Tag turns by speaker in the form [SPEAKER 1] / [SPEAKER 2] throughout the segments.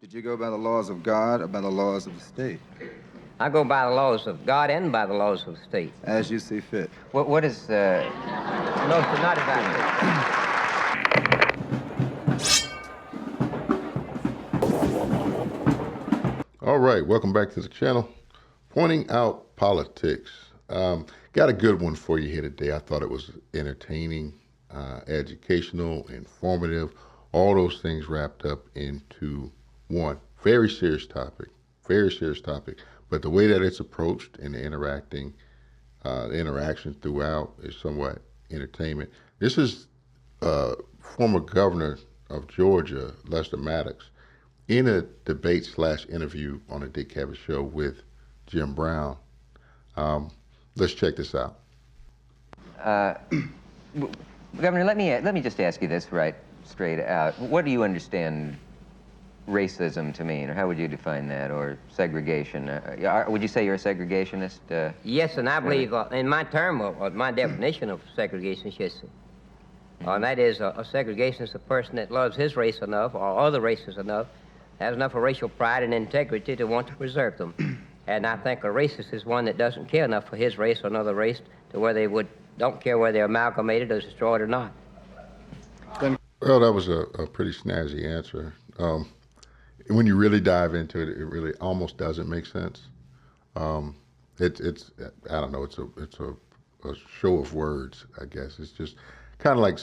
[SPEAKER 1] Did you go by the laws of God or by the laws of the state?
[SPEAKER 2] I go by the laws of God and by the laws of the state.
[SPEAKER 1] As you see fit.
[SPEAKER 2] What is, no, not as I
[SPEAKER 3] All right, welcome back to the channel. Pointing out politics. Got a good one for you here today. I thought it was entertaining, educational, informative, all those things wrapped up into one. Very serious topic, but the way that it's approached and the interaction throughout is somewhat entertainment. This is former governor of Georgia, Lester Maddox, in a debate/interview on the Dick Cavett Show with Jim Brown. Let's check this out.
[SPEAKER 2] Governor, let me just ask you this right straight out. What do you understand racism to mean, or how would you define that, or segregation? Would you say you're a segregationist? Yes, and I believe, in my term, my definition of segregation is yes. And that is a segregationist is a person that loves his race enough, or other races enough, has enough of racial pride and integrity to want to preserve them. And I think a racist is one that doesn't care enough for his race or another race to where they don't care whether they're amalgamated or destroyed or not.
[SPEAKER 3] Well, that was a pretty snazzy answer. When you really dive into it, it really almost doesn't make sense. It's I don't know. It's a show of words, I guess. It's just kind of like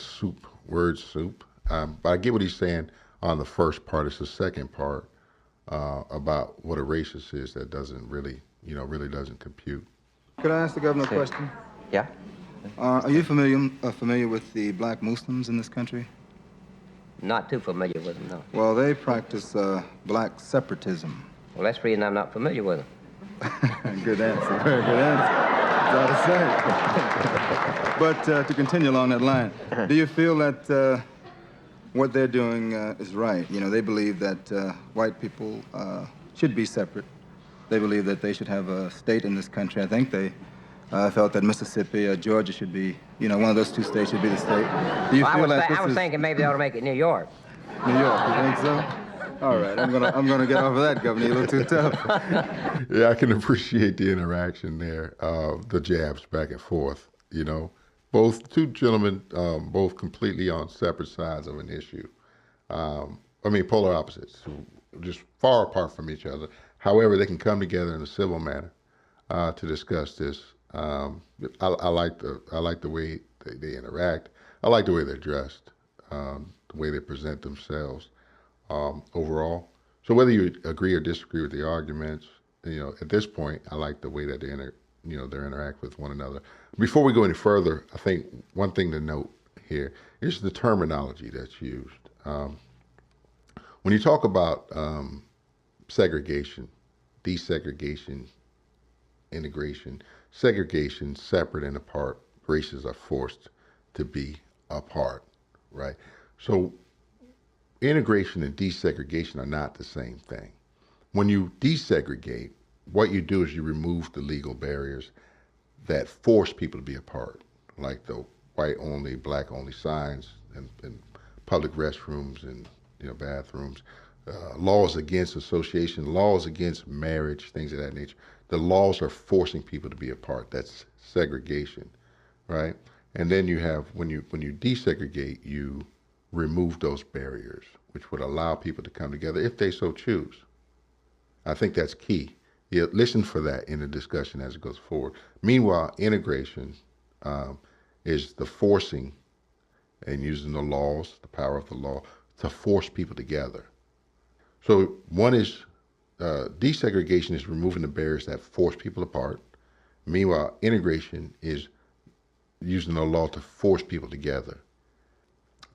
[SPEAKER 3] word soup. But I get what he's saying on the first part. It's the second part about what a racist is that doesn't really doesn't compute.
[SPEAKER 1] Could I ask the governor a question?
[SPEAKER 2] Yeah.
[SPEAKER 1] Are you familiar with the black Muslims in this country?
[SPEAKER 2] Not too familiar with them, no.
[SPEAKER 1] Well, they practice black separatism.
[SPEAKER 2] Well, that's the reason I'm not familiar with them.
[SPEAKER 1] Good answer. Very good answer. That's all to say. But to continue along that line, do you feel that what they're doing is right? You know, they believe that white people should be separate. They believe that they should have a state in this country. I think they felt that Mississippi or Georgia should be, one of those two states should be the state. Do you feel that
[SPEAKER 2] I was thinking maybe they ought to make it New York.
[SPEAKER 1] New York, you think so? All right, I'm gonna get off of that, Governor. You look too tough.
[SPEAKER 3] Yeah, I can appreciate the interaction there, the jabs back and forth. Both two gentlemen, both completely on separate sides of an issue. Polar opposites, just far apart from each other. However, they can come together in a civil manner to discuss this. I like the way they interact. I like the way they're dressed, the way they present themselves overall. So whether you agree or disagree with the arguments, at this point, I like the way that they interact with one another. Before we go any further, I think one thing to note here is the terminology that's used. When you talk about segregation, desegregation, integration, segregation, separate and apart, races are forced to be apart, right? So integration and desegregation are not the same thing. When you desegregate, what you do is you remove the legal barriers that force people to be apart, like the white-only, black-only signs in public restrooms and bathrooms, laws against association, laws against marriage, things of that nature. The laws are forcing people to be apart. That's segregation, right? And then you have, when you desegregate, you remove those barriers, which would allow people to come together if they so choose. I think that's key. Listen for that in the discussion as it goes forward. Meanwhile, integration is the forcing and using the laws, the power of the law, to force people together. So one is, desegregation is removing the barriers that force people apart. Meanwhile, integration is using the law to force people together.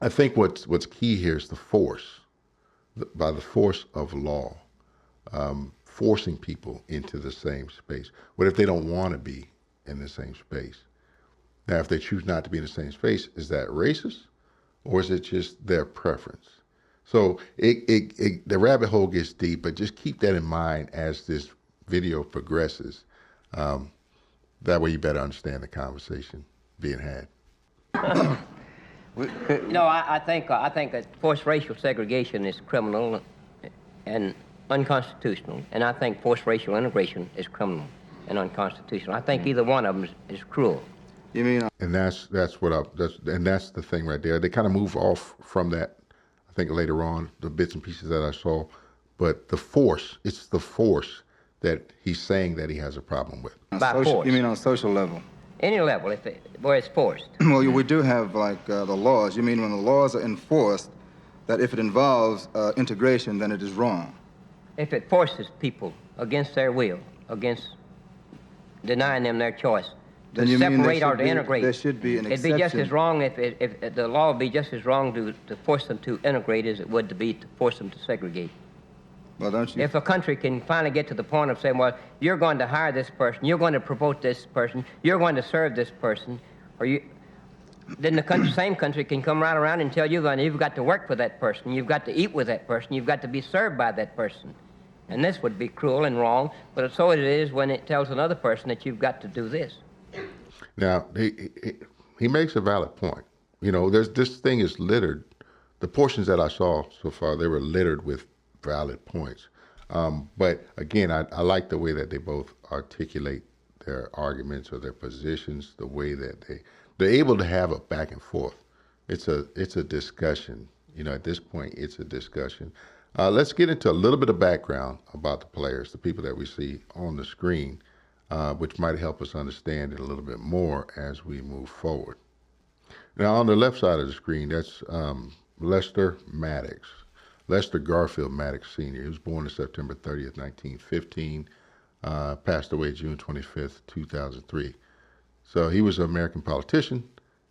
[SPEAKER 3] I think what's key here is the force, by the force of law, forcing people into the same space. What if they don't want to be in the same space? Now, if they choose not to be in the same space, is that racist, or is it just their preference? So the rabbit hole gets deep, but just keep that in mind as this video progresses. That way you better understand the conversation being had.
[SPEAKER 2] I think that forced racial segregation is criminal,
[SPEAKER 4] and unconstitutional, and I think forced racial integration is criminal and unconstitutional. I think either one of them is cruel.
[SPEAKER 1] You mean
[SPEAKER 3] And that's the thing right there. They kind of move off from that, I think, later on, the bits and pieces that I saw. But it's the force that he's saying that he has a problem with.
[SPEAKER 4] By
[SPEAKER 1] social,
[SPEAKER 4] force.
[SPEAKER 1] you mean on a social level?
[SPEAKER 4] Any level, where it's forced.
[SPEAKER 1] Well, we do have like the laws. You mean when the laws are enforced, that if it involves integration, then it is wrong?
[SPEAKER 4] If it forces people against their will, against denying them their choice, to
[SPEAKER 1] Then you mean there
[SPEAKER 4] separate or
[SPEAKER 1] should
[SPEAKER 4] to
[SPEAKER 1] be-
[SPEAKER 4] integrate.
[SPEAKER 1] there should be an
[SPEAKER 4] It'd be just
[SPEAKER 1] exception.
[SPEAKER 4] as wrong if the law would be just as wrong to force them to integrate as it would to be to force them to segregate.
[SPEAKER 1] Well, don't you?
[SPEAKER 4] If a country can finally get to the point of saying, well, you're going to hire this person, you're going to promote this person, you're going to serve this person, then the same country can come right around and tell you that you've got to work for that person, you've got to eat with that person, you've got to be served by that person. And this would be cruel and wrong, but so it is when it tells another person that you've got to do this.
[SPEAKER 3] Now, he makes a valid point. You know, this thing is littered. The portions that I saw so far, they were littered with valid points. But again, I like the way that they both articulate their arguments or their positions, the way that they're able to have a back and forth. It's a discussion. You know, at this point, it's a discussion. Let's get into a little bit of background about the players, the people that we see on the screen, which might help us understand it a little bit more as we move forward. Now, on the left side of the screen, that's Lester Maddox. Lester Garfield Maddox Sr. He was born on September 30th, 1915, passed away June 25th, 2003. So he was an American politician,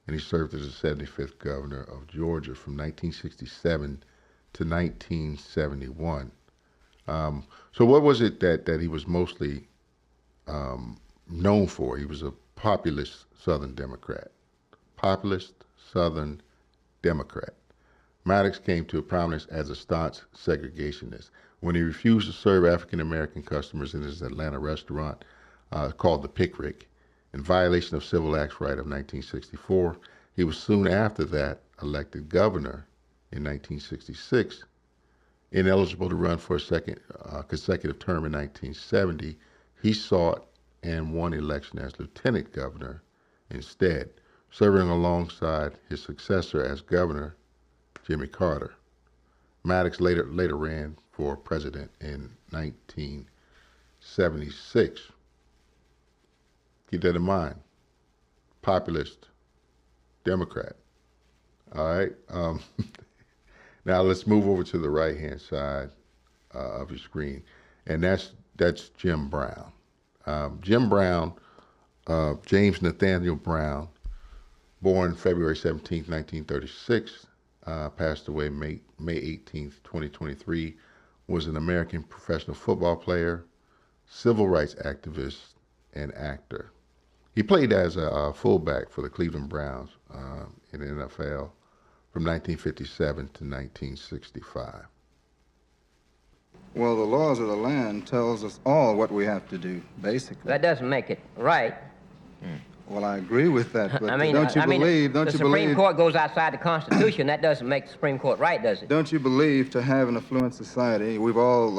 [SPEAKER 3] and he served as the 75th governor of Georgia from 1967 to 1971. So what was it that he was mostly known for? He was a populist Southern Democrat. Populist Southern Democrat. Maddox came to prominence as a staunch segregationist when he refused to serve African-American customers in his Atlanta restaurant called the Pickrick in violation of Civil Acts Right of 1964. He was soon after that elected governor in 1966, ineligible to run for a second consecutive term in 1970. He sought and won election as lieutenant governor instead, serving alongside his successor as governor, Jimmy Carter. Maddox later ran for president in 1976. Keep that in mind. Populist Democrat. All right. Now let's move over to the right-hand side of your screen, and that's Jim Brown. Jim Brown, James Nathaniel Brown, born February 17, 1936, passed away May 18th, 2023, was an American professional football player, civil rights activist, and actor. He played as a fullback for the Cleveland Browns in the NFL from 1957 to 1965.
[SPEAKER 1] Well, the laws of the land tells us all what we have to do, basically.
[SPEAKER 4] That doesn't make it right.
[SPEAKER 1] Well, I agree with that, but
[SPEAKER 4] Don't the Supreme Court goes outside the Constitution. That doesn't make the Supreme Court right, does it?
[SPEAKER 1] Don't you believe to have an affluent society, we've all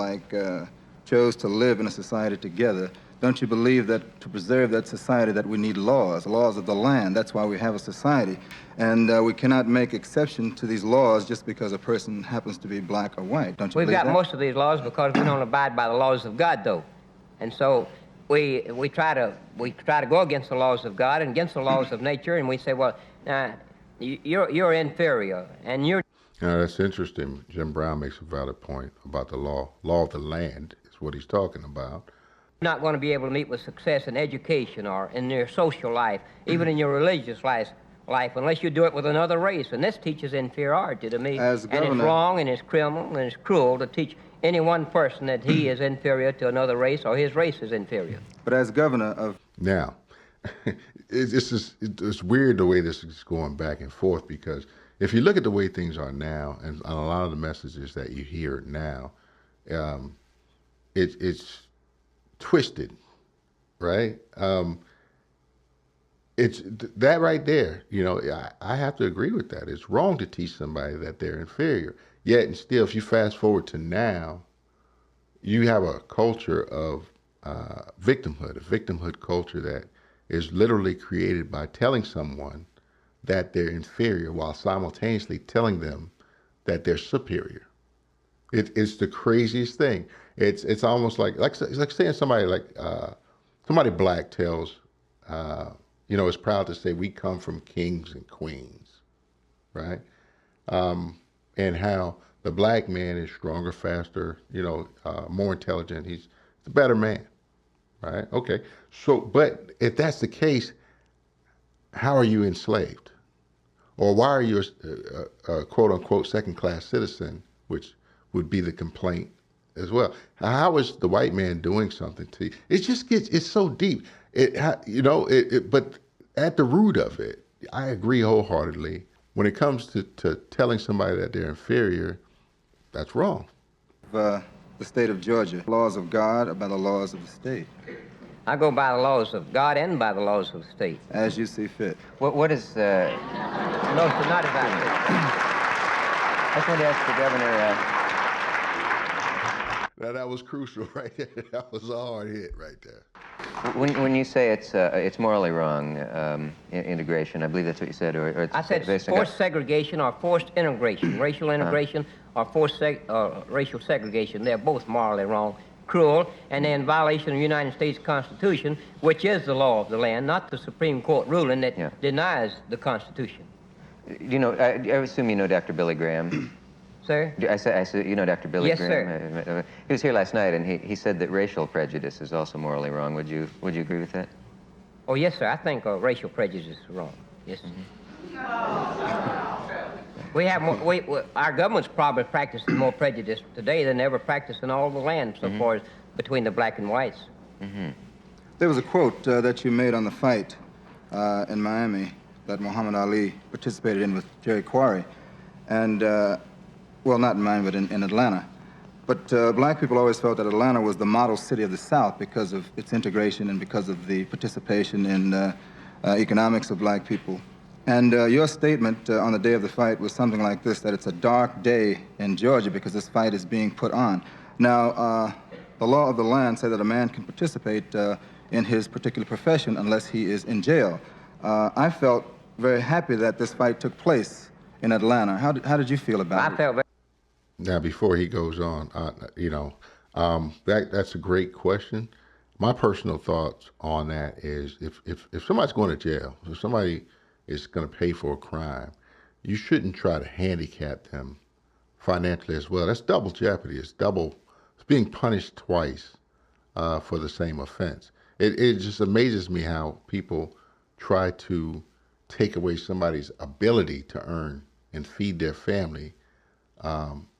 [SPEAKER 1] chose to live in a society together. Don't you believe that to preserve that society that we need laws of the land? That's why we have a society. And we cannot make exception to these laws just because a person happens to be black or white. Don't you
[SPEAKER 4] We've
[SPEAKER 1] believe
[SPEAKER 4] got
[SPEAKER 1] that?
[SPEAKER 4] most of these laws because we don't abide by the laws of God, though. And so we try to go against the laws of God and against the laws of nature, and we say, well, you're inferior, and you're...
[SPEAKER 3] Now, that's interesting. Jim Brown makes a valid point about the law. Law of the land is what he's talking about.
[SPEAKER 4] not going to be able to meet with success in education or in your social life, even in your religious life, unless you do it with another race. And this teaches inferiority to me.
[SPEAKER 1] As
[SPEAKER 4] and it's
[SPEAKER 1] governor-
[SPEAKER 4] wrong, and it's criminal, and it's cruel to teach any one person that he is inferior to another race or his race is inferior.
[SPEAKER 1] But as governor of...
[SPEAKER 3] Now, it's weird the way this is going back and forth, because if you look at the way things are now, and a lot of the messages that you hear now, it's twisted, right? It's that right there. You know, I have to agree with that. It's wrong to teach somebody that they're inferior. Yet and still, if you fast forward to now, you have a culture of victimhood, a victimhood culture that is literally created by telling someone that they're inferior while simultaneously telling them that they're superior. It's the craziest thing. It's almost it's like saying somebody black tells is proud to say we come from kings and queens, right? And how the black man is stronger, faster, more intelligent. He's the better man, right? Okay. So, but if that's the case, how are you enslaved? Or why are you a quote unquote second class citizen, which would be the complaint as well? How is the white man doing something to you? It's so deep. But at the root of it, I agree wholeheartedly. When it comes to telling somebody that they're inferior, that's wrong.
[SPEAKER 1] The state of Georgia, laws of God or by the laws of the state?
[SPEAKER 4] I go by the laws of God and by the laws of the state.
[SPEAKER 1] As you see fit.
[SPEAKER 2] What is...
[SPEAKER 4] No, sir, not as I
[SPEAKER 2] I just want to ask the governor...
[SPEAKER 3] That was crucial right there. That was a hard hit right there.
[SPEAKER 2] When you say it's morally wrong, integration, I believe that's what you said, or it's
[SPEAKER 4] I said
[SPEAKER 2] based on
[SPEAKER 4] forced segregation or forced integration, racial integration or forced racial segregation. They're both morally wrong, cruel, and they're in violation of the United States Constitution, which is the law of the land, not the Supreme Court ruling that denies the Constitution.
[SPEAKER 2] I assume you know Dr. Billy Graham.
[SPEAKER 4] Sir?
[SPEAKER 2] I said, you know Dr. Billy
[SPEAKER 4] Yes,
[SPEAKER 2] Graham?
[SPEAKER 4] sir.
[SPEAKER 2] He was here last night, and he said that racial prejudice is also morally wrong. Would you agree with that?
[SPEAKER 4] Oh, yes, sir. I think racial prejudice is wrong. Yes, sir. We have more, our government's probably practicing more prejudice today than ever practiced in all the land so far as between the black and whites.
[SPEAKER 1] There was a quote that you made on the fight in Miami that Muhammad Ali participated in with Jerry Quarry. And, well, not in Miami, but in Atlanta. But black people always felt that Atlanta was the model city of the South because of its integration and because of the participation in economics of black people. And your statement on the day of the fight was something like this, that it's a dark day in Georgia because this fight is being put on. Now, the law of the land says that a man can participate in his particular profession unless he is in jail. I felt very happy that this fight took place in Atlanta. How did you feel about it?
[SPEAKER 4] I felt very...
[SPEAKER 3] Now, before he goes on, that's a great question. My personal thoughts on that is if somebody's going to jail, if somebody is going to pay for a crime, you shouldn't try to handicap them financially as well. That's double jeopardy. It's being punished twice for the same offense. It just amazes me how people try to take away somebody's ability to earn and feed their family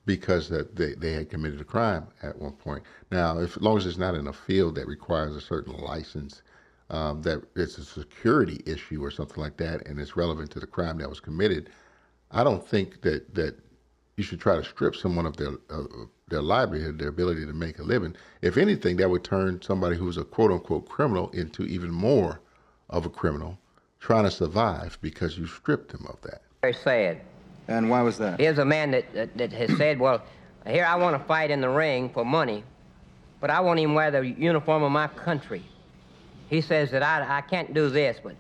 [SPEAKER 3] because they had committed a crime at one point. Now, as long as it's not in a field that requires a certain license, that it's a security issue or something like that, and it's relevant to the crime that was committed, I don't think that you should try to strip someone of their livelihood, their ability to make a living. If anything, that would turn somebody who's a quote-unquote criminal into even more of a criminal, trying to survive because you stripped him of that.
[SPEAKER 4] Very sad.
[SPEAKER 1] And why was that?
[SPEAKER 4] Here's a man that has said, well, here I want to fight in the ring for money, but I won't even wear the uniform of my country. He says that I can't do this, but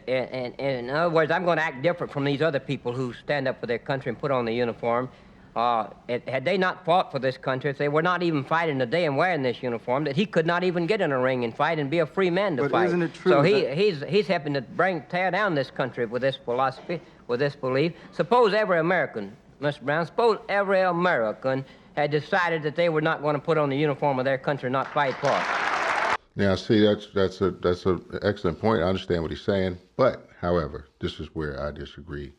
[SPEAKER 4] in other words, I'm going to act different from these other people who stand up for their country and put on the uniform. Had they not fought for this country, if they were not even fighting today and wearing this uniform, that he could not even get in a ring and fight and be a free man to fight.
[SPEAKER 1] But isn't it true?
[SPEAKER 4] So he's helping to tear down this country with this philosophy, with this belief. Suppose every American, Mr. Brown, suppose every American had decided that they were not going to put on the uniform of their country and not fight for it.
[SPEAKER 3] Now, see, that's an excellent point. I understand what he's saying, but however, this is where I disagree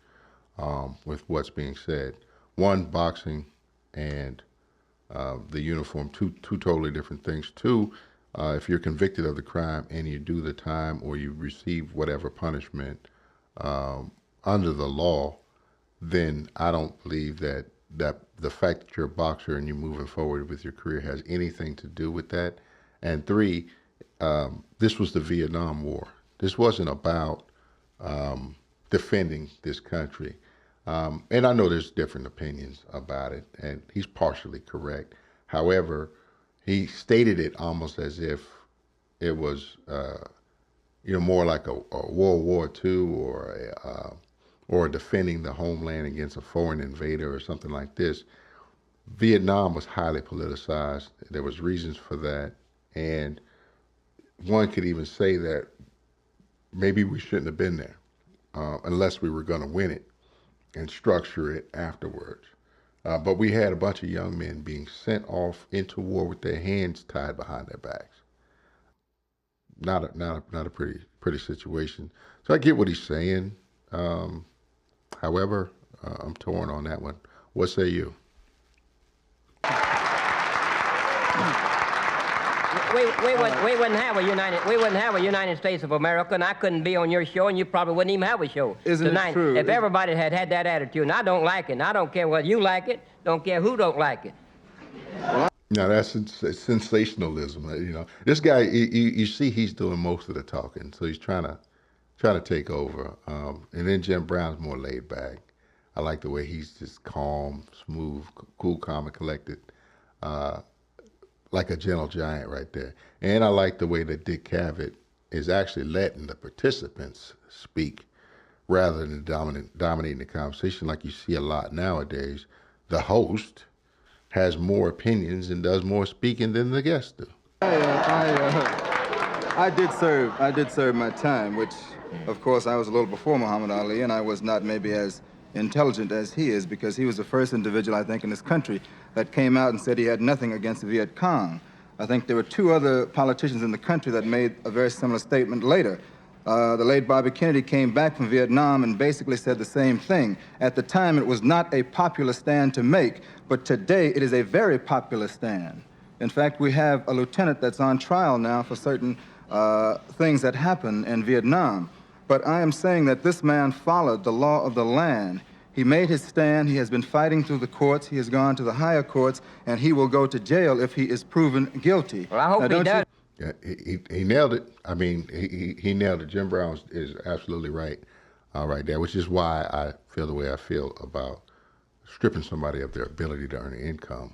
[SPEAKER 3] with what's being said. One, boxing and the uniform, two totally different things. Two, if you're convicted of the crime and you do the time or you receive whatever punishment under the law, then I don't believe that the fact that you're a boxer and you're moving forward with your career has anything to do with that. And three, this was the Vietnam War. This wasn't about defending this country. And I know there's different opinions about it, and he's partially correct. However, he stated it almost as if it was, more like a World War II or defending the homeland against a foreign invader or something like this. Vietnam was highly politicized. There was reasons for that, and one could even say that maybe we shouldn't have been there unless we were going to win it and structure it afterwards. But we had a bunch of young men being sent off into war with their hands tied behind their backs. Not a pretty situation. So I get what he's saying. However, I'm torn on that one. What say you?
[SPEAKER 4] We wouldn't have a United States of America, and I couldn't be on your show, and you probably wouldn't even have a show
[SPEAKER 1] Isn't
[SPEAKER 4] tonight.
[SPEAKER 1] it true?
[SPEAKER 4] If everybody had that attitude, and I don't like it, and I don't care whether you like it, don't care who don't like it.
[SPEAKER 3] No, that's sensationalism. This guy, you see, he's doing most of the talking, so he's trying to take over. And then Jim Brown's more laid back. I like the way he's just calm, smooth, cool, calm, and collected, like a gentle giant right there. And I like the way that Dick Cavett is actually letting the participants speak rather than dominating the conversation like you see a lot nowadays. The host has more opinions and does more speaking than the guests do.
[SPEAKER 1] I did serve my time, which, of course, I was a little before Muhammad Ali, and I was not maybe as intelligent as he is, because he was the first individual, I think, in this country that came out and said he had nothing against the Viet Cong. I think there were two other politicians in the country that made a very similar statement later. The late Bobby Kennedy came back from Vietnam and basically said the same thing. At the time, it was not a popular stand to make, but today it is a very popular stand. In fact, we have a lieutenant that's on trial now for certain things that happened in Vietnam. But I am saying that this man followed the law of the land. He made his stand. He has been fighting through the courts. He has gone to the higher courts, and he will go to jail if he is proven guilty.
[SPEAKER 4] Well, I hope he does.
[SPEAKER 3] Yeah, he nailed it. I mean, he nailed it. Jim Brown is absolutely right right there, which is why I feel the way I feel about stripping somebody of their ability to earn an income.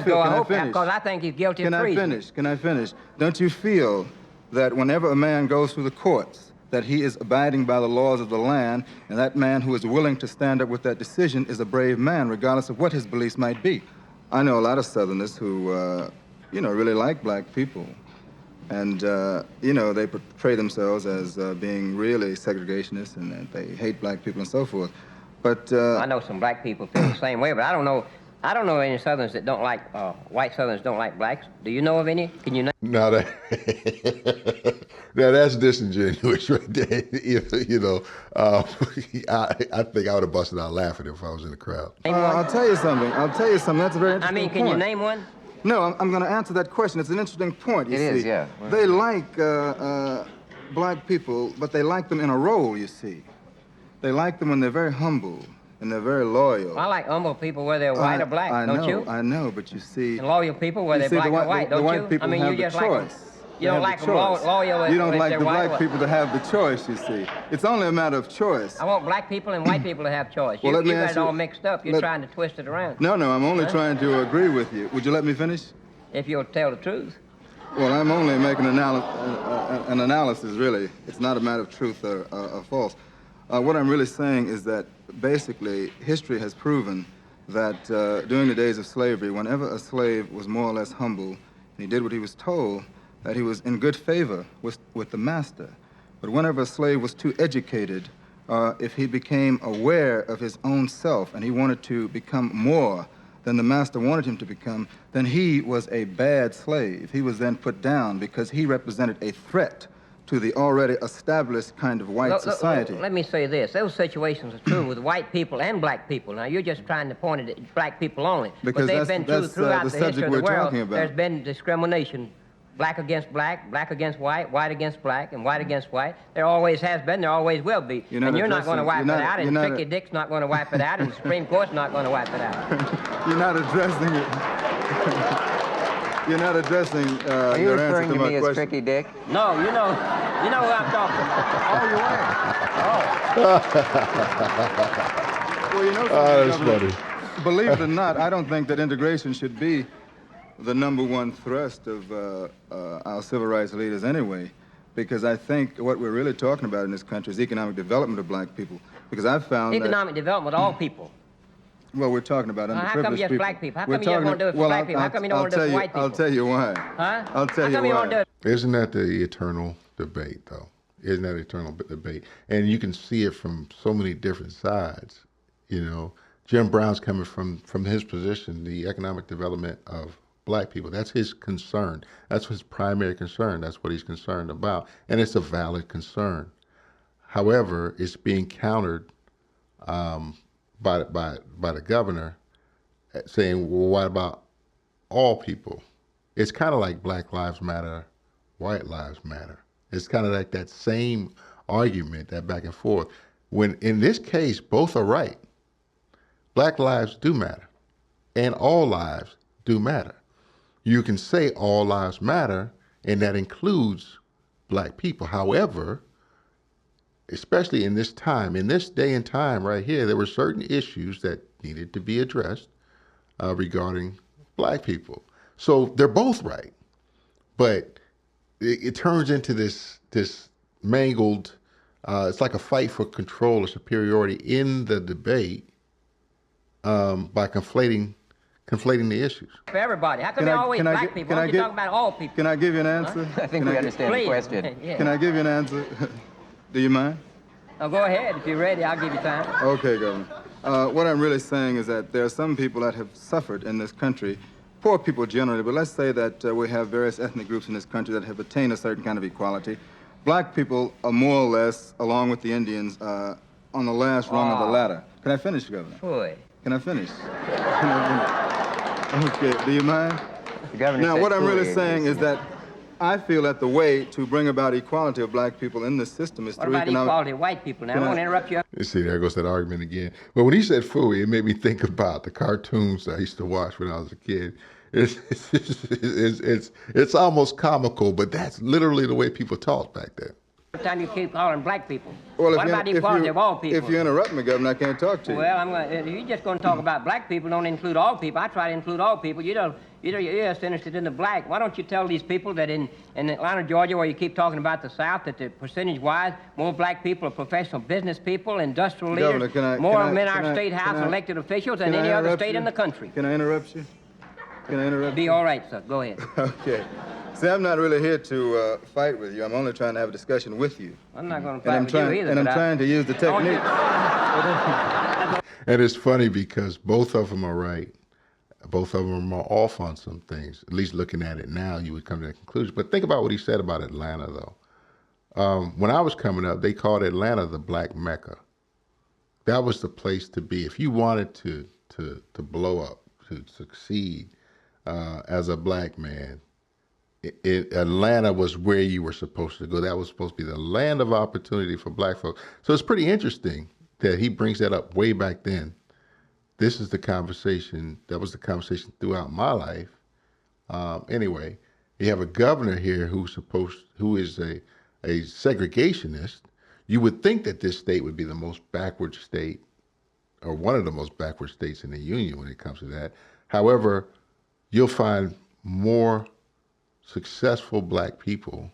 [SPEAKER 4] So I hope, because I think he's guilty of treason.
[SPEAKER 1] Can I finish? Don't you feel that whenever a man goes through the courts, that he is abiding by the laws of the land, and that man who is willing to stand up with that decision is a brave man, regardless of what his beliefs might be? I know a lot of Southerners who, really like black people. And, they portray themselves as being really segregationists and that they hate black people and so forth. But
[SPEAKER 4] I know some black people feel the same way, but I don't know any Southerners that don't like, white Southerners don't like blacks. Do you know of any? Can you name?
[SPEAKER 3] No, that's disingenuous right there. I think I would have busted out laughing if I was in the crowd.
[SPEAKER 1] I'll tell you something. That's a very interesting point.
[SPEAKER 4] Can you name one?
[SPEAKER 1] No, I'm going to answer that question. It's an interesting point, you see.
[SPEAKER 2] It is, yeah.
[SPEAKER 1] They like black people, but they like them in a role, you see. They like them when they're very humble and they're very loyal.
[SPEAKER 4] I like humble people whether they're white or black, don't you?
[SPEAKER 1] I know, but you see...
[SPEAKER 4] And loyal people whether they're black or white, don't you?
[SPEAKER 1] The white people have the choice.
[SPEAKER 4] You don't like them loyal
[SPEAKER 1] You don't like the black people to have the choice, you see. It's only a matter of choice.
[SPEAKER 4] I want black people and white people to have choice.
[SPEAKER 1] Well,
[SPEAKER 4] You got it all mixed up. You're trying to twist it around.
[SPEAKER 1] No, I'm only trying to agree with you. Would you let me finish?
[SPEAKER 4] If you'll tell the truth.
[SPEAKER 1] Well, I'm only making an analysis, really. It's not a matter of truth or false. What I'm really saying is that basically history has proven that during the days of slavery, whenever a slave was more or less humble and he did what he was told, that he was in good favor with the master. But whenever a slave was too educated, if he became aware of his own self and he wanted to become more than the master wanted him to become, then he was a bad slave. He was then put down because he represented a threat to the already established kind of white society.
[SPEAKER 4] Let me say this. Those situations are true with white people and black people. Now, you're just trying to point it at black people only.
[SPEAKER 1] Because
[SPEAKER 4] but they've been true throughout the history of the world.
[SPEAKER 1] About.
[SPEAKER 4] There's been discrimination. Black against black, black against white, white against black, and white against white. There always has been, there always will be. And you're not going to wipe it out, and Tricky Dick's not going to wipe it out, and the Supreme Court's not going to wipe it out.
[SPEAKER 1] You're not addressing it. You're not addressing your answer to my question.
[SPEAKER 2] Are you referring to me as Tricky Dick?
[SPEAKER 4] No, you know who I'm talking about.
[SPEAKER 1] Oh, you are? Oh. Well,
[SPEAKER 3] that's funny.
[SPEAKER 1] Believe it or not, I don't think that integration should be the number one thrust of our civil rights leaders anyway, because I think what we're really talking about in this country is economic development of black people. Because I've found
[SPEAKER 4] Economic development of all people.
[SPEAKER 1] well, we're talking about underprivileged
[SPEAKER 4] How come just
[SPEAKER 1] people.
[SPEAKER 4] black people? How
[SPEAKER 1] We're
[SPEAKER 4] come you don't want to do it for
[SPEAKER 1] well,
[SPEAKER 4] black people? How come you don't want to do it for white people?
[SPEAKER 1] I'll tell you why.
[SPEAKER 4] Huh?
[SPEAKER 1] I'll tell
[SPEAKER 4] How
[SPEAKER 1] you
[SPEAKER 4] come you
[SPEAKER 1] why.
[SPEAKER 4] don't do it?
[SPEAKER 3] Isn't that the eternal debate, though? Isn't that eternal debate? And you can see it from so many different sides. You know, Jim Brown's coming from his position, the economic development of black people. That's his concern. That's his primary concern. That's what he's concerned about, and it's a valid concern. However, it's being countered by the governor, saying, "Well, what about all people?" It's kind of like Black Lives Matter, White Lives Matter. It's kind of like that same argument, that back and forth. When in this case, both are right. Black lives do matter, and all lives do matter. You can say all lives matter, and that includes black people. However, especially in this time, in this day and time right here, there were certain issues that needed to be addressed regarding black people. So they're both right, but it turns into this mangled, it's like a fight for control or superiority in the debate by conflating the issues.
[SPEAKER 4] For everybody. How come you always black people? Why don't you talk about all people?
[SPEAKER 1] Can I give you an answer?
[SPEAKER 2] I think we understand the
[SPEAKER 4] Please.
[SPEAKER 2] question.
[SPEAKER 4] Yeah.
[SPEAKER 1] Can I give you an answer? Do you mind?
[SPEAKER 4] Oh, go ahead. If you're ready, I'll give you time.
[SPEAKER 1] Okay, Governor. What I'm really saying is that there are some people that have suffered in this country, poor people generally, but let's say that we have various ethnic groups in this country that have attained a certain kind of equality. Black people are more or less, along with the Indians, on the last rung of the ladder. Can I finish, Governor?
[SPEAKER 4] Boy.
[SPEAKER 1] Can I finish? Okay, do you mind?
[SPEAKER 2] The governor
[SPEAKER 1] Now,
[SPEAKER 2] said
[SPEAKER 1] what I'm really
[SPEAKER 2] fully.
[SPEAKER 1] saying is that I feel that the way to bring about equality of black people in this system is
[SPEAKER 4] What
[SPEAKER 1] through
[SPEAKER 4] about
[SPEAKER 1] economic...
[SPEAKER 4] equality of white people? Now, I
[SPEAKER 1] Can I-
[SPEAKER 4] won't interrupt you.
[SPEAKER 3] You see, there goes that argument again. But when he said "fooey," it made me think about the cartoons I used to watch when I was a kid. It's almost comical, but that's literally the way people talked back then.
[SPEAKER 4] Every time you keep calling black people.
[SPEAKER 1] Well,
[SPEAKER 4] What about equality of all people?
[SPEAKER 1] If you interrupt me, Governor, I can't talk to you.
[SPEAKER 4] Well, if you're just going to talk about black people, don't include all people. I try to include all people. You're just interested in the black. Why don't you tell these people that in Atlanta, Georgia, where you keep talking about the South, that the percentage-wise, more black people are professional business people, industrial
[SPEAKER 1] Governor,
[SPEAKER 4] leaders, more of them in our state house elected officials than any other state in the country.
[SPEAKER 1] Can I interrupt you? Can I interrupt
[SPEAKER 4] Be
[SPEAKER 1] you?
[SPEAKER 4] all right, sir. Go ahead.
[SPEAKER 1] Okay. See, I'm not really here to fight with you. I'm only trying to have a discussion with you.
[SPEAKER 4] I'm not going to
[SPEAKER 1] And
[SPEAKER 4] fight
[SPEAKER 1] I'm
[SPEAKER 4] with you either.
[SPEAKER 1] and I'm
[SPEAKER 4] but
[SPEAKER 1] trying to use the
[SPEAKER 4] I want you-
[SPEAKER 1] technique.
[SPEAKER 3] And it's funny because both of them are right. Both of them are off on some things. At least looking at it now, you would come to that conclusion. But think about what he said about Atlanta, though. When I was coming up, they called Atlanta the Black Mecca. That was the place to be. If you wanted to blow up, to succeed as a black man, Atlanta was where you were supposed to go. That was supposed to be the land of opportunity for black folks. So it's pretty interesting that he brings that up way back then. This is the conversation, that was the conversation throughout my life. Anyway, you have a governor here who is a segregationist. You would think that this state would be the most backward state, or one of the most backward states in the union when it comes to that. However, you'll find more successful black people,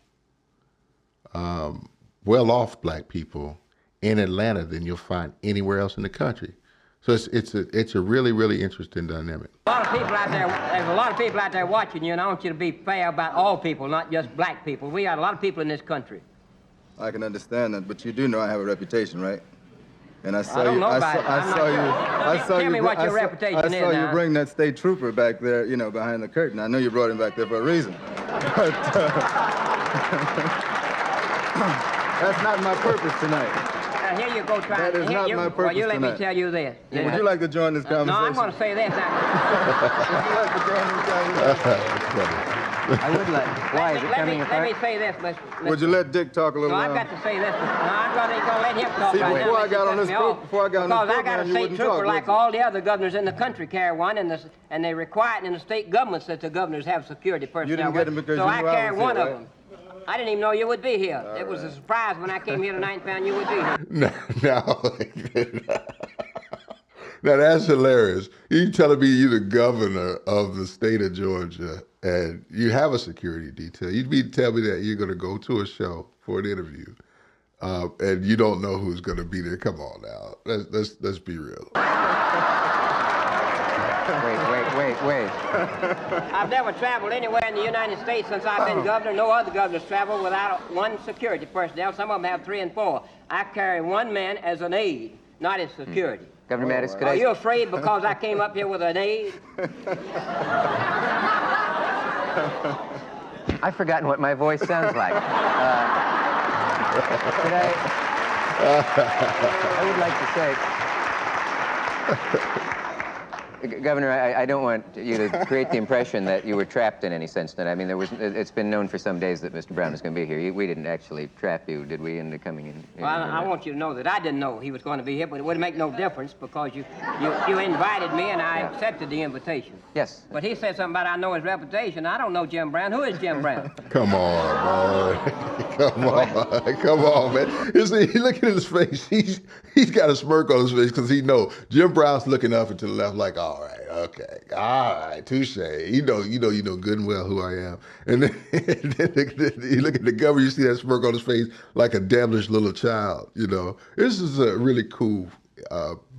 [SPEAKER 3] well-off black people in Atlanta than you'll find anywhere else in the country. So it's a really, really interesting dynamic.
[SPEAKER 4] A lot of people out there, there's a lot of people out there watching you, and I want you to be fair about all people, not just black people. We got a lot of people in this country.
[SPEAKER 1] I can understand that, but you do know I have a reputation, right? And I saw
[SPEAKER 4] I don't
[SPEAKER 1] you.
[SPEAKER 4] know about it.
[SPEAKER 1] I
[SPEAKER 4] I'm
[SPEAKER 1] saw
[SPEAKER 4] not
[SPEAKER 1] you.
[SPEAKER 4] sure.
[SPEAKER 1] I saw
[SPEAKER 4] Tell
[SPEAKER 1] you.
[SPEAKER 4] me what your reputation is
[SPEAKER 1] I saw you
[SPEAKER 4] now.
[SPEAKER 1] bring that state trooper back there, you know, behind the curtain. I know you brought him back there for a reason. But that's not my purpose tonight.
[SPEAKER 4] Now, here you go trying
[SPEAKER 1] That is
[SPEAKER 4] here
[SPEAKER 1] not
[SPEAKER 4] you,
[SPEAKER 1] my
[SPEAKER 4] Well,
[SPEAKER 1] purpose
[SPEAKER 4] you let me
[SPEAKER 1] tonight.
[SPEAKER 4] tell you this.
[SPEAKER 1] Would you like to join this conversation?
[SPEAKER 4] No, I'm going to say this now.
[SPEAKER 1] Would you like to join this conversation?
[SPEAKER 2] I would like. Why is it coming
[SPEAKER 4] let
[SPEAKER 2] apart?
[SPEAKER 4] me say this, Mr.
[SPEAKER 1] Would you let Dick talk a little
[SPEAKER 4] No, I've
[SPEAKER 1] longer?
[SPEAKER 4] got to say this. No, I'm going to let him talk
[SPEAKER 1] See,
[SPEAKER 4] right
[SPEAKER 1] before
[SPEAKER 4] now.
[SPEAKER 1] I got on this before I got on this
[SPEAKER 4] Because I got
[SPEAKER 1] program,
[SPEAKER 4] a
[SPEAKER 1] you
[SPEAKER 4] state
[SPEAKER 1] wouldn't
[SPEAKER 4] trooper
[SPEAKER 1] talk,
[SPEAKER 4] like
[SPEAKER 1] would you?
[SPEAKER 4] all the other governors in the country carry one, and they require it in the state governments that the governors have security personnel.
[SPEAKER 1] didn't get him because
[SPEAKER 4] so
[SPEAKER 1] you
[SPEAKER 4] I
[SPEAKER 1] knew I
[SPEAKER 4] carry
[SPEAKER 1] was
[SPEAKER 4] one
[SPEAKER 1] here,
[SPEAKER 4] of
[SPEAKER 1] right?
[SPEAKER 4] them. I didn't even know you would be here. It was a surprise when I came here tonight and found you would be here.
[SPEAKER 3] Now that's hilarious. You telling me you're the governor of the state of Georgia and you have a security detail. You mean to tell me that you're going to go to a show for an interview and you don't know who's going to be there? Come on now. Let's be real.
[SPEAKER 2] Wait.
[SPEAKER 4] I've never traveled anywhere in the United States since I've been governor. No other governors travel without one security personnel. Some of them have 3 and 4. I carry one man as an aide, not as security.
[SPEAKER 2] Governor Maddox, could
[SPEAKER 4] Are
[SPEAKER 2] I...
[SPEAKER 4] you afraid because I came up here with an aide?
[SPEAKER 2] I've forgotten what my voice sounds like. Could I would like to say... Governor, I don't want you to create the impression that you were trapped in any sense. That I mean, it's been known for some days that Mr. Brown is going to be here. We didn't actually trap you, did we, into coming in?
[SPEAKER 4] Well, I want you to know that I didn't know he was going to be here, but it wouldn't make no difference because you invited me and I accepted the invitation.
[SPEAKER 2] Yes.
[SPEAKER 4] But he said something about I know his reputation. I don't know Jim Brown. Who is Jim Brown?
[SPEAKER 3] Come on, man. Come on, man. You see, look at his face. He's got a smirk on his face because he know Jim Brown's looking up and to the left like, all right, okay, all right, touche. You know good and well who I am. And then, you look at the governor, you see that smirk on his face like a devilish little child. You know, this is a really cool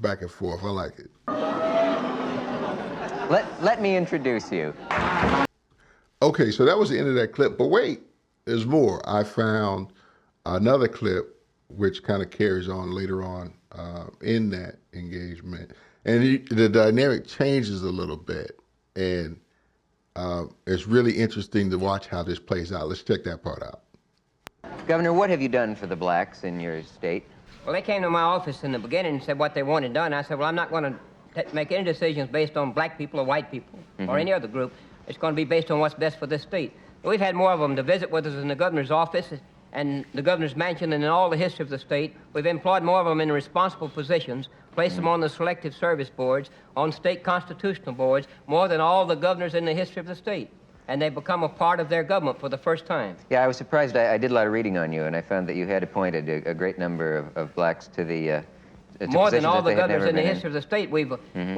[SPEAKER 3] back and forth. I like it.
[SPEAKER 2] Let me introduce you.
[SPEAKER 3] Okay, so that was the end of that clip. But wait, there's more. I found another clip which kind of carries on later on in that engagement. And the dynamic changes a little bit. And it's really interesting to watch how this plays out. Let's check that part out.
[SPEAKER 2] Governor, what have you done for the blacks in your state?
[SPEAKER 4] Well, they came to my office in the beginning and said what they wanted done. I said, well, I'm not going to make any decisions based on black people or white people or any other group. It's going to be based on what's best for this state. We've had more of them to visit with us in the governor's office and the governor's mansion and in all the history of the state. We've employed more of them in responsible positions, placed them on the selective service boards, on state constitutional boards, more than all the governors in the history of the state. And they've become a part of their government for the first time.
[SPEAKER 2] Yeah, I was surprised. I did a lot of reading on you, and I found that you had appointed a great number of blacks to the to
[SPEAKER 4] more than
[SPEAKER 2] positions
[SPEAKER 4] all
[SPEAKER 2] that
[SPEAKER 4] the
[SPEAKER 2] they had
[SPEAKER 4] governors
[SPEAKER 2] never
[SPEAKER 4] in the
[SPEAKER 2] been
[SPEAKER 4] history of the state. We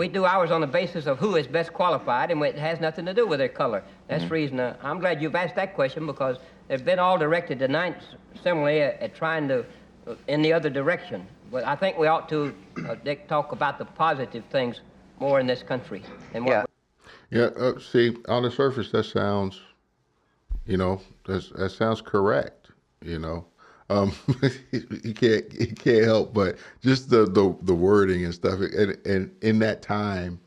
[SPEAKER 4] do ours on the basis of who is best qualified, and it has nothing to do with their color. That's the reason I'm glad you've asked that question, because they've been all directed tonight similarly at trying to in the other direction. But I think we ought to, Dick, talk about the positive things more in this country. And what
[SPEAKER 3] see, on the surface, that sounds, that sounds correct, he can't help but just the wording and stuff. And in that time,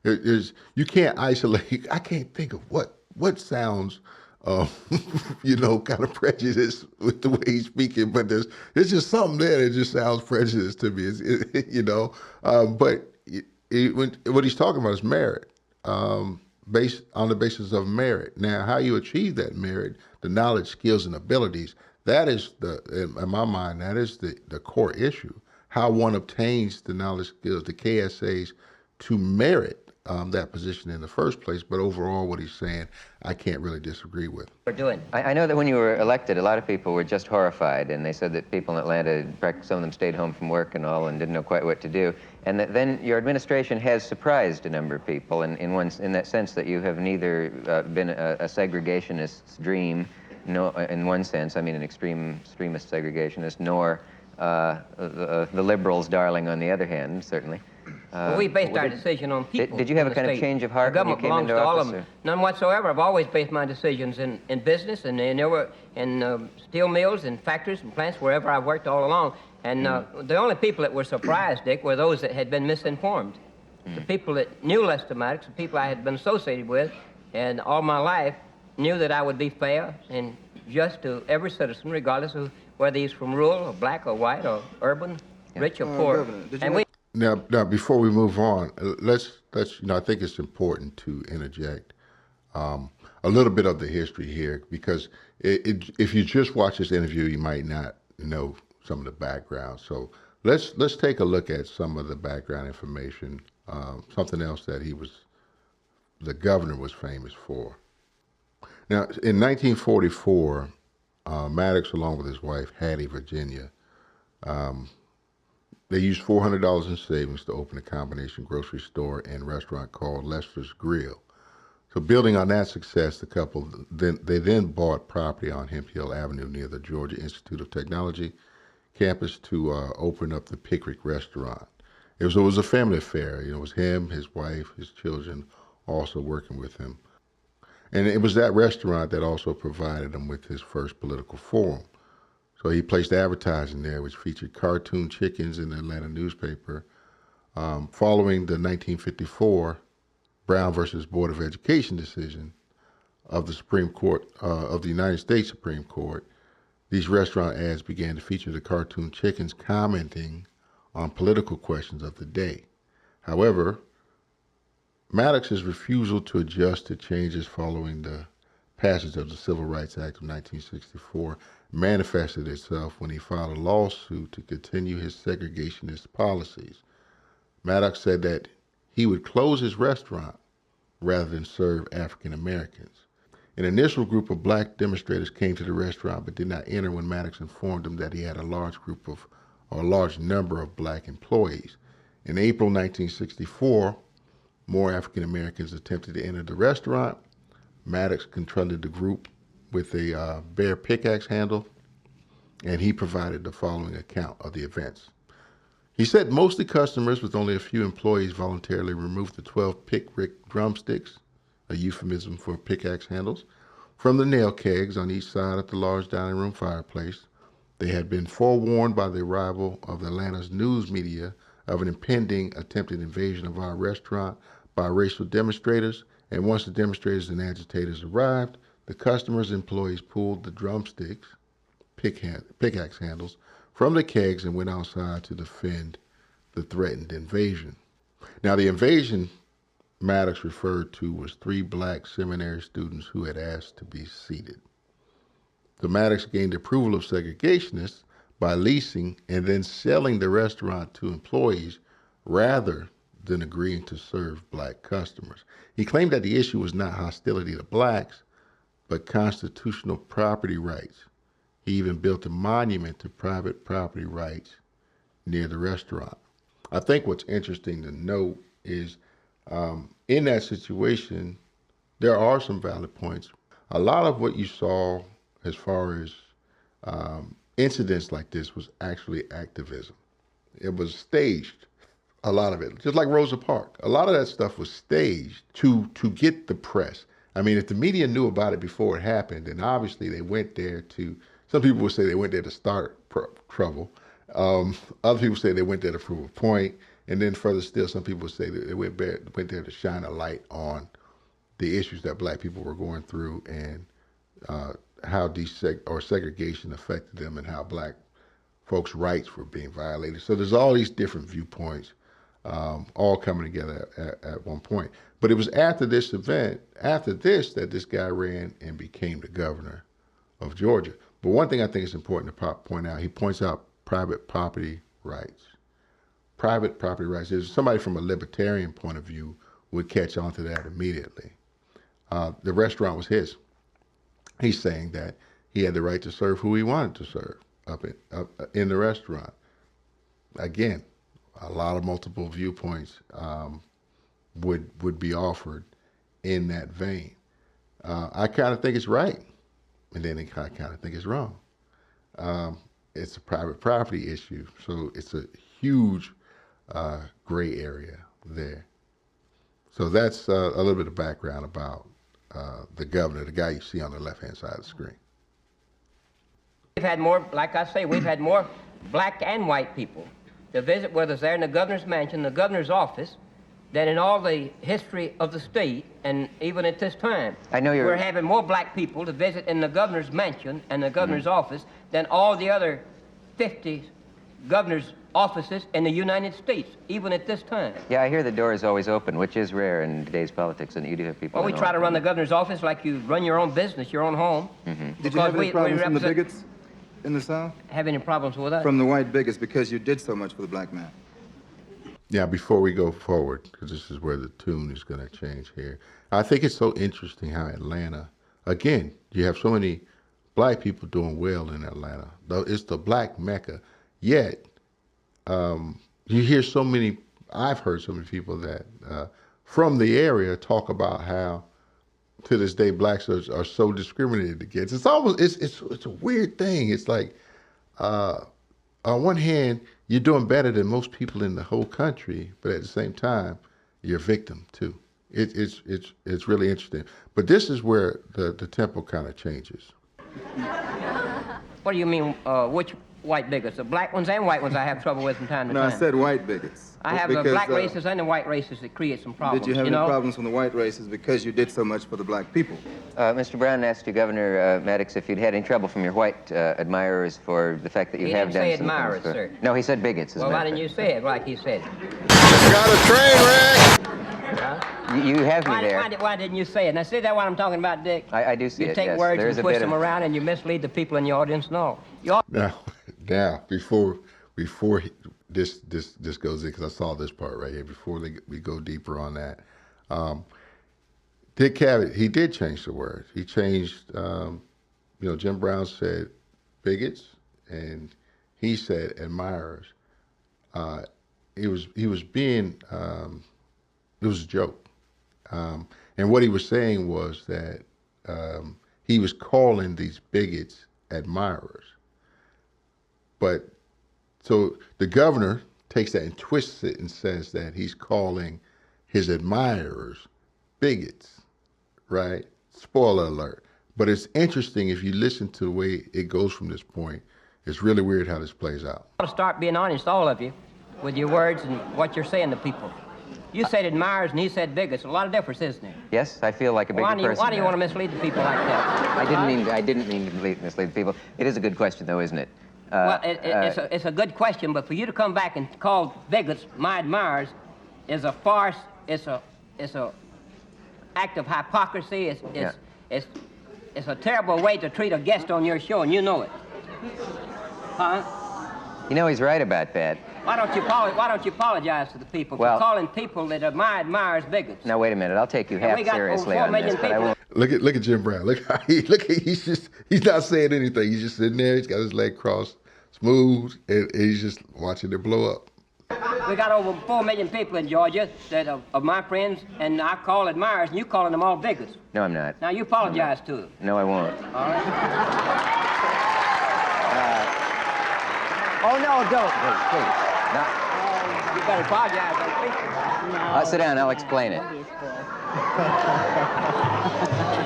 [SPEAKER 3] you can't isolate. I can't think of what sounds, kind of prejudiced with the way he's speaking. But there's just something there that just sounds prejudiced to me. But what he's talking about is merit, based on the basis of merit. Now, how you achieve that merit, the knowledge, skills, and abilities. That is in my mind, that is the core issue. How one obtains the knowledge, skills, the KSAs to merit that position in the first place. But overall, what he's saying, I can't really disagree with.
[SPEAKER 4] we're doing.
[SPEAKER 2] I know that when you were elected, a lot of people were just horrified, and they said that people in Atlanta, some of them stayed home from work and all, and didn't know quite what to do. And that then your administration has surprised a number of people in that sense that you have neither been a segregationist's dream, no, in one sense, I mean an extremist segregationist, nor the liberals' darling on the other hand, certainly.
[SPEAKER 4] Well, we based our decision on people.
[SPEAKER 2] Did you have
[SPEAKER 4] in
[SPEAKER 2] a
[SPEAKER 4] the
[SPEAKER 2] kind of
[SPEAKER 4] state.
[SPEAKER 2] change of heart
[SPEAKER 4] The
[SPEAKER 2] when you
[SPEAKER 4] government
[SPEAKER 2] came
[SPEAKER 4] belongs
[SPEAKER 2] into
[SPEAKER 4] to all
[SPEAKER 2] office,
[SPEAKER 4] of them.
[SPEAKER 2] or?
[SPEAKER 4] None whatsoever. I've always based my decisions in business and in steel mills and factories and plants, wherever I've worked all along. And the only people that were surprised, Dick, were those that had been misinformed. The people that knew Lester Maddox, the people I had been associated with, and all my life knew that I would be fair and just to every citizen, regardless of whether he's from rural or black or white or urban, rich or poor.
[SPEAKER 1] Governor,
[SPEAKER 3] Now, before we move on, let's I think it's important to interject a little bit of the history here, because if you just watch this interview, you might not know some of the background. So let's take a look at some of the background information. Something else that the governor was famous for. Now, in 1944, Maddox, along with his wife Hattie Virginia, They used $400 in savings to open a combination grocery store and restaurant called Lester's Grill. So building on that success, the couple then bought property on Hemp Hill Avenue near the Georgia Institute of Technology campus to open up the Pickwick restaurant. It was a family affair. You know, it was him, his wife, his children also working with him. And it was that restaurant that also provided him with his first political forum. So he placed advertising there, which featured cartoon chickens in the Atlanta newspaper. Following the 1954 Brown versus Board of Education decision of the Supreme Court, of the United States Supreme Court, these restaurant ads began to feature the cartoon chickens commenting on political questions of the day. However, Maddox's refusal to adjust to changes following the passage of the Civil Rights Act of 1964 manifested itself when he filed a lawsuit to continue his segregationist policies. Maddox said that he would close his restaurant rather than serve African Americans. An initial group of black demonstrators came to the restaurant but did not enter when Maddox informed them that he had a large number of black employees. In April 1964, more African Americans attempted to enter the restaurant. Maddox confronted the group with a bare pickaxe handle, and he provided the following account of the events. He said mostly customers with only a few employees voluntarily removed the 12 pickwick drumsticks, a euphemism for pickaxe handles, from the nail kegs on each side of the large dining room fireplace. They had been forewarned by the arrival of Atlanta's news media of an impending attempted invasion of our restaurant by racial demonstrators, and once the demonstrators and agitators arrived, the customers and employees pulled the drumsticks, pickaxe handles, from the kegs and went outside to defend the threatened invasion. Now, the invasion Maddox referred to was 3 black seminary students who had asked to be seated. The Maddox gained approval of segregationists by leasing and then selling the restaurant to employees rather than agreeing to serve black customers. He claimed that the issue was not hostility to blacks, but constitutional property rights. He even built a monument to private property rights near the restaurant. I think what's interesting to note is in that situation, there are some valid points. A lot of what you saw as far as incidents like this was actually activism. It was staged, a lot of it, just like Rosa Parks. A lot of that stuff was staged to get the press. I mean, if the media knew about it before it happened, then obviously they went there to, some people would say they went there to start trouble. Other people say they went there to prove a point. And then further still, some people would say that they went there to shine a light on the issues that black people were going through and how segregation affected them and how black folks' rights were being violated. So there's all these different viewpoints all coming together at one point. But it was after this event, that this guy ran and became the governor of Georgia. But one thing I think is important to point out, he points out private property rights. Private property rights. There's somebody from a libertarian point of view would catch on to that immediately. The restaurant was his. He's saying that he had the right to serve who he wanted to serve up in the restaurant. Again, a lot of multiple viewpoints would be offered in that vein. I kind of think it's right, and then I kind of think it's wrong. It's a private property issue, so it's a huge gray area there. So that's a little bit of background about the governor, the guy you see on the left-hand side of the screen.
[SPEAKER 4] We've had more, like I say, we've had more black and white people to visit with us there in the governor's mansion, the governor's office, than in all the history of the state, and even at this time.
[SPEAKER 2] I know
[SPEAKER 4] we're having more black people to visit in the governor's mansion and the governor's office than all the other 50 governor's offices in the United States, even at this time.
[SPEAKER 2] Yeah, I hear the door is always open, which is rare in today's politics, and you do have people.
[SPEAKER 4] Well, we try to run the governor's office like you run your own business, your own home.
[SPEAKER 2] Mm-hmm.
[SPEAKER 1] Did you have any problems from the bigots in the South?
[SPEAKER 4] Have any problems with us?
[SPEAKER 1] From the white bigots because you did so much for the black man.
[SPEAKER 3] Yeah, before we go forward, because this is where the tune is going to change here, I think it's so interesting how Atlanta, again, you have so many black people doing well in Atlanta. It's the black Mecca, yet you hear so many, I've heard so many people that from the area talk about how to this day blacks are so discriminated against. It's almost, it's a weird thing. It's like, on one hand, you're doing better than most people in the whole country, but at the same time, you're a victim too. It's really interesting. But this is where the tempo kind of changes.
[SPEAKER 4] What do you mean, which white bigots? The black ones and white ones I have trouble with from time to
[SPEAKER 1] No,
[SPEAKER 4] time.
[SPEAKER 1] I said white bigots.
[SPEAKER 4] I have the
[SPEAKER 1] Because,
[SPEAKER 4] black races and the white races that create some problems.
[SPEAKER 1] Did you have any
[SPEAKER 4] know?
[SPEAKER 1] problems from the white races because you did so much for the black people?
[SPEAKER 2] Mr. Brown asked you, Governor Maddox, if you'd had any trouble from your white admirers for the fact that you
[SPEAKER 4] He
[SPEAKER 2] have
[SPEAKER 4] didn't
[SPEAKER 2] done
[SPEAKER 4] say
[SPEAKER 2] some
[SPEAKER 4] admirers,
[SPEAKER 2] things for...
[SPEAKER 4] sir.
[SPEAKER 2] No, he said bigots. As a
[SPEAKER 4] Well, why
[SPEAKER 2] matter
[SPEAKER 4] didn't
[SPEAKER 2] of
[SPEAKER 4] you say it like he said?
[SPEAKER 3] Got a train wreck!
[SPEAKER 2] fact. You have me there.
[SPEAKER 4] Why didn't you say it? Now, see that what I'm talking about, Dick?
[SPEAKER 2] I do see
[SPEAKER 4] you
[SPEAKER 2] it,
[SPEAKER 4] take
[SPEAKER 2] yes.
[SPEAKER 4] words
[SPEAKER 2] There is
[SPEAKER 4] and
[SPEAKER 2] a
[SPEAKER 4] twist
[SPEAKER 2] bit
[SPEAKER 4] them
[SPEAKER 2] of...
[SPEAKER 4] around and you mislead the people in the audience. No.
[SPEAKER 3] Now, before this goes in, because I saw this part right here, before we go deeper on that, Dick Cavett, he did change the word. He changed, Jim Brown said bigots, and he said admirers. He was being, it was a joke. And what he was saying was that he was calling these bigots admirers. But so the governor takes that and twists it and says that he's calling his admirers bigots, right? Spoiler alert. But it's interesting if you listen to the way it goes from this point. It's really weird how this plays out.
[SPEAKER 4] You ought to start being honest, all of you, with your words and what you're saying to people. You said admirers and he said bigots. A lot of difference, isn't there?
[SPEAKER 2] Yes, I feel like a bigger person.
[SPEAKER 4] Why do you
[SPEAKER 2] now.
[SPEAKER 4] want to mislead the people like that?
[SPEAKER 2] I didn't mean to mislead people. It is a good question, though, isn't it?
[SPEAKER 4] Well, it's a good question, but for you to come back and call bigots my admirers is a farce. It's a act of hypocrisy. It's a terrible way to treat a guest on your show, and you know it. Huh?
[SPEAKER 2] You know, he's right about that.
[SPEAKER 4] Why don't you apologize to the people for
[SPEAKER 2] Well,
[SPEAKER 4] calling people that are my admirers bigots?
[SPEAKER 2] Now, wait a minute. I'll take you half
[SPEAKER 4] we got
[SPEAKER 2] seriously
[SPEAKER 4] over 4
[SPEAKER 2] on this,
[SPEAKER 4] million
[SPEAKER 2] but I
[SPEAKER 4] people.
[SPEAKER 2] won't.
[SPEAKER 3] Look at Jim Brown. Look he's not saying anything. He's just sitting there. He's got his leg crossed, smooth, and he's just watching it blow up.
[SPEAKER 4] We got over 4 million people in Georgia that are my friends, and I call admirers, and you calling them all bigots.
[SPEAKER 2] No, I'm not.
[SPEAKER 4] Now you apologize to them.
[SPEAKER 2] No, I won't.
[SPEAKER 4] All right.
[SPEAKER 2] Oh, no, don't. Please. No.
[SPEAKER 4] You better apologize to the people.
[SPEAKER 2] Sit down. I'll explain it.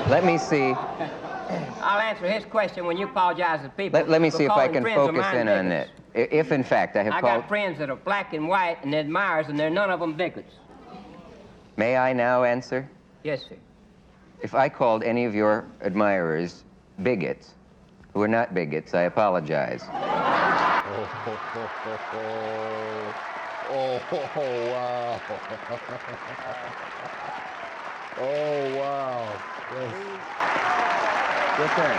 [SPEAKER 2] Let me see.
[SPEAKER 4] I'll answer his question when you apologize to people.
[SPEAKER 2] Let me
[SPEAKER 4] for
[SPEAKER 2] see if I
[SPEAKER 4] calling
[SPEAKER 2] can
[SPEAKER 4] friends of
[SPEAKER 2] focus
[SPEAKER 4] mine
[SPEAKER 2] in on
[SPEAKER 4] bigots.
[SPEAKER 2] that. If, in fact, I have
[SPEAKER 4] I
[SPEAKER 2] called...
[SPEAKER 4] got friends that are black and white and admirers, and they're none of them bigots.
[SPEAKER 2] May I now answer?
[SPEAKER 4] Yes, sir.
[SPEAKER 2] If I called any of your admirers bigots, who are not bigots, I apologize.
[SPEAKER 3] Oh, wow. Oh, wow.
[SPEAKER 2] Your turn.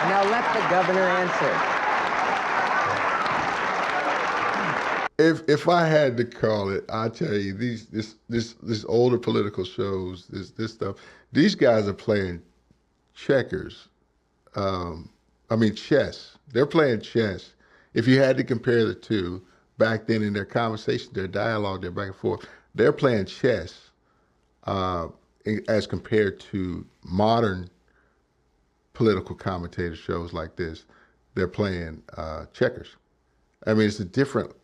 [SPEAKER 2] Now let the governor answer.
[SPEAKER 3] If I had to call it, I tell you, this older political shows, this stuff, these guys are playing checkers. Chess. They're playing chess. If you had to compare the two, back then in their conversation, their dialogue, their back and forth, they're playing chess as compared to modern political commentator shows like this. They're playing checkers. I mean, it's a different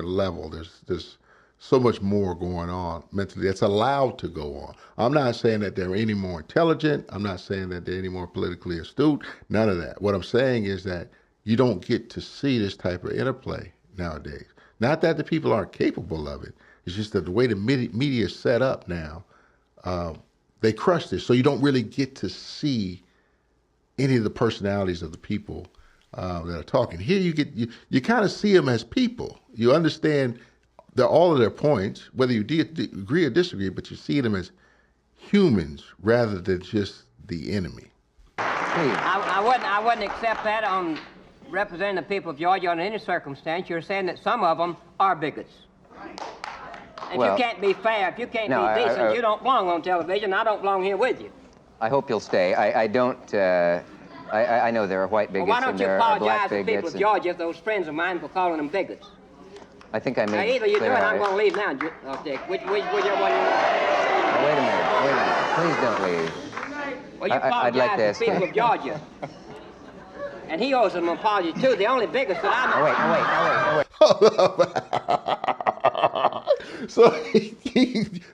[SPEAKER 3] level. There's so much more going on mentally that's allowed to go on. I'm not saying that they're any more intelligent. I'm not saying that they're any more politically astute. None of that. What I'm saying is that you don't get to see this type of interplay nowadays. Not that the people aren't capable of it. It's just that the way the media is set up now, they crush this. So you don't really get to see any of the personalities of the people that are talking. Here you kind of see them as people. You understand all of their points, whether you agree or disagree, but you see them as humans rather than just the enemy.
[SPEAKER 4] I wouldn't accept that on representing the people of Georgia under any circumstance. You're saying that some of them are bigots. If
[SPEAKER 2] Well,
[SPEAKER 4] you can't be fair, if you can't
[SPEAKER 2] no,
[SPEAKER 4] be decent, you don't belong on television. I don't belong here with you.
[SPEAKER 2] I hope you'll stay. I don't... I know there are white
[SPEAKER 4] Well,
[SPEAKER 2] bigots
[SPEAKER 4] why don't
[SPEAKER 2] and
[SPEAKER 4] you
[SPEAKER 2] there are black
[SPEAKER 4] apologize to people
[SPEAKER 2] bigots.
[SPEAKER 4] of
[SPEAKER 2] And
[SPEAKER 4] Georgia, those friends of mine, for calling them bigots?
[SPEAKER 2] I think I
[SPEAKER 4] Now,
[SPEAKER 2] made
[SPEAKER 4] either you do it,
[SPEAKER 2] clear
[SPEAKER 4] I'm
[SPEAKER 2] I-
[SPEAKER 4] going to leave now, Dick. Which one you want?
[SPEAKER 2] Wait a minute. Please don't leave.
[SPEAKER 4] Well, you
[SPEAKER 2] I'd like to
[SPEAKER 4] apologize
[SPEAKER 2] ask-
[SPEAKER 4] to people of Georgia. And he owes them an apology, too. The only biggest that I know.
[SPEAKER 2] Oh, wait.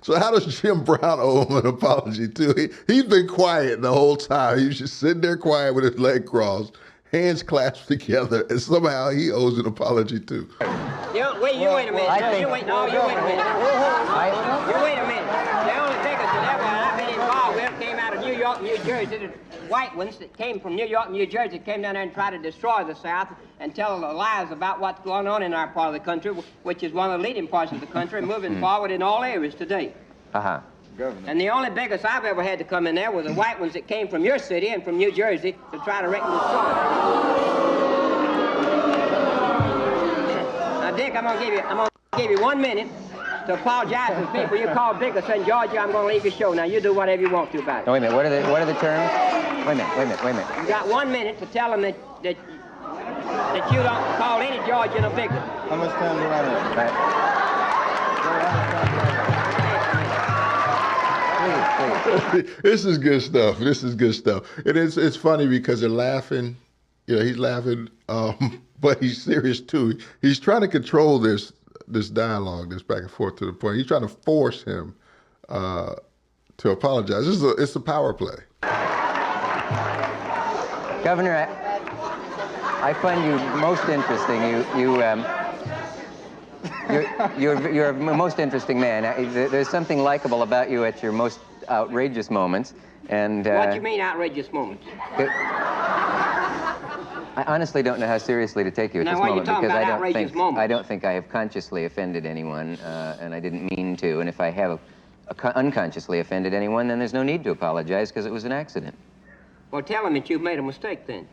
[SPEAKER 3] So how does Jim Brown owe him an apology too? He's been quiet the whole time. He was just sitting there quiet with his leg crossed, hands clasped together, and somehow he owes an apology too.
[SPEAKER 4] You wait a minute.
[SPEAKER 2] I
[SPEAKER 4] No,
[SPEAKER 2] think-
[SPEAKER 4] you wait a minute. You wait a minute. The only biggest that ever I've been involved with came out of New York, New Jersey. The white ones that came from New York, New Jersey, came down there and tried to destroy the South and tell the lies about what's going on in our part of the country, which is one of the leading parts of the country, moving forward in all areas today.
[SPEAKER 2] Uh-huh.
[SPEAKER 4] And the only biggest I've ever had to come in there were the white ones that came from your city and from New Jersey to try to wreck and destroy it. Now, Dick, I'm gonna give you 1 minute to apologize to the people you call bigots in Georgia. I'm gonna leave your show. Now, you do whatever you want to about
[SPEAKER 2] No,
[SPEAKER 4] it.
[SPEAKER 2] wait a minute. What are the terms? Wait a minute.
[SPEAKER 4] You got 1 minute to tell them that you don't call any Georgian a bigot.
[SPEAKER 1] How much time do I have?
[SPEAKER 2] Please.
[SPEAKER 3] This is good stuff. And it's funny because they're laughing. You know, he's laughing, but he's serious too. He's trying to control this dialogue, this back and forth to the point. He's trying to force him to apologize. It's a power play.
[SPEAKER 2] Governor, I find you most interesting. You're a most interesting man. There's something likable about you at your most outrageous moments. And
[SPEAKER 4] What do you mean outrageous moments?
[SPEAKER 2] I honestly don't know how seriously to take you at
[SPEAKER 4] Now,
[SPEAKER 2] this
[SPEAKER 4] why are you
[SPEAKER 2] moment
[SPEAKER 4] talking
[SPEAKER 2] because
[SPEAKER 4] about outrageous moments?
[SPEAKER 2] I don't think I have consciously offended anyone, and I didn't mean to. And if I have unconsciously offended anyone, then there's no need to apologize because it was an accident.
[SPEAKER 4] Well, tell them that you've made a mistake then.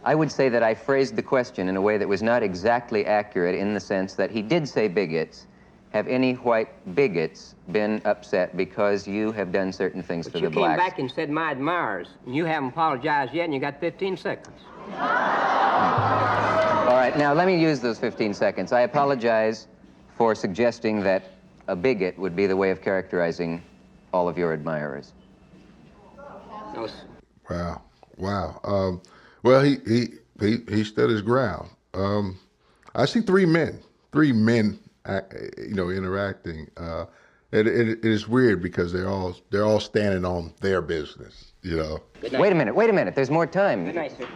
[SPEAKER 2] I would say that I phrased the question in a way that was not exactly accurate in the sense that he did say bigots. Have any white bigots been upset because you have done certain things
[SPEAKER 4] But
[SPEAKER 2] for
[SPEAKER 4] you
[SPEAKER 2] the
[SPEAKER 4] came
[SPEAKER 2] blacks?
[SPEAKER 4] back and said my admirers, and you haven't apologized yet, and you got 15 seconds.
[SPEAKER 2] All right, now let me use those 15 seconds. I apologize for suggesting that a bigot would be the way of characterizing all of your admirers.
[SPEAKER 4] No,
[SPEAKER 3] Wow. Well, he stood his ground. I see three men, interacting. It is weird because they're all standing on their business, you know.
[SPEAKER 4] Good night.
[SPEAKER 2] Wait a minute. There's more time.
[SPEAKER 4] Good night, sir.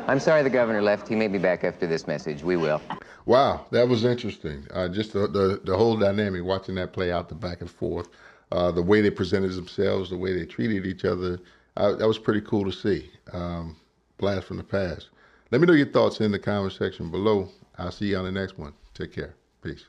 [SPEAKER 2] I'm sorry the governor left. He may be back after this message. We will.
[SPEAKER 3] Wow, that was interesting. Just the whole dynamic, watching that play out, the back and forth, the way they presented themselves, the way they treated each other, that was pretty cool to see. Blast from the past. Let me know your thoughts in the comment section below. I'll see you on the next one. Take care. Peace.